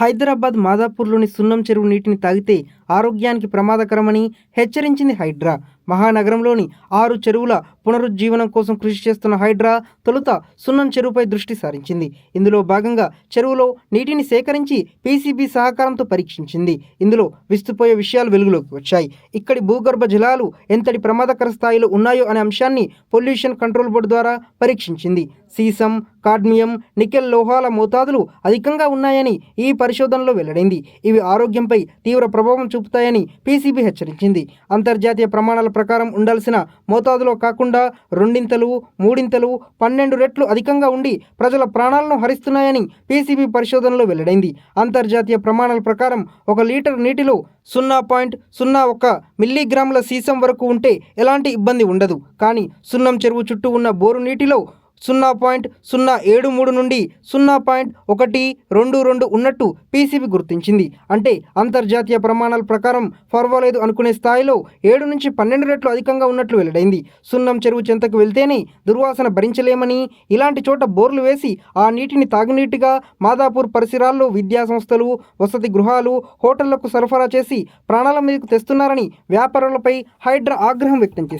హైదరాబాద్ మాదాపూర్లోని సున్నం చెరువు నీటిని తాగితే ఆరోగ్యానికి ప్రమాదకరమని హెచ్చరించింది హైడ్రా. మహానగరంలోని 6 చెరువుల పునరుజ్జీవనం కోసం కృషి చేస్తున్న హైడ్రా తొలుత సున్నం చెరువుపై దృష్టి సారించింది. ఇందులో భాగంగా చెరువులో నీటిని సేకరించి పీసీబీ సహకారంతో పరీక్షించింది. ఇందులో విస్తుపోయే విషయాలు వెలుగులోకి వచ్చాయి. ఇక్కడి భూగర్భ జలాలు ఎంతటి ప్రమాదకర స్థాయిలో ఉన్నాయో అనే అంశాన్ని పొల్యూషన్ కంట్రోల్ బోర్డు ద్వారా పరీక్షించింది. సీసం, కాడ్మియం, నికెల్ లోహాల మోతాదులు అధికంగా ఉన్నాయని ఈ పరిశోధనలో వెల్లడైంది. ఇవి ఆరోగ్యంపై తీవ్ర ప్రభావం చూపుతాయని పీసీబీ హెచ్చరించింది. అంతర్జాతీయ ప్రమాణాల ప్రకారం ఉండాల్సిన మోతాదులో కాకుండా 2 3 12 రెట్లు అధికంగా ఉండి ప్రజల ప్రాణాలను హరిస్తున్నాయని పీసీబీ పరిశోధనలో వెల్లడైంది. అంతర్జాతీయ ప్రమాణాల ప్రకారం 1 లీటర్ నీటిలో 0.01 మిల్లీగ్రాముల సీసం వరకు ఉంటే ఎలాంటి ఇబ్బంది ఉండదు. కానీ సున్నం చెరువు చుట్టూ ఉన్న బోరు నీటిలో 0.073 నుండి 0.122 ఉన్నట్టు పీసీబీ గుర్తించింది. అంటే అంతర్జాతీయ ప్రమాణాల ప్రకారం పర్వాలేదు అనుకునే స్థాయిలో 7 నుంచి 12 రెట్లు అధికంగా ఉన్నట్లు వెల్లడైంది. సున్నం చెరువు చెంతకు వెళ్తేనే దుర్వాసన భరించలేమని, ఇలాంటి చోట బోర్లు వేసి ఆ నీటిని తాగునీటిగా మాదాపూర్ పరిసరాల్లో విద్యా సంస్థలు, వసతి గృహాలు, హోటళ్లకు సరఫరా చేసి ప్రాణాల మీదకు తెస్తున్నారని వ్యాపారులపై హైడ్రా ఆగ్రహం వ్యక్తం చేసింది.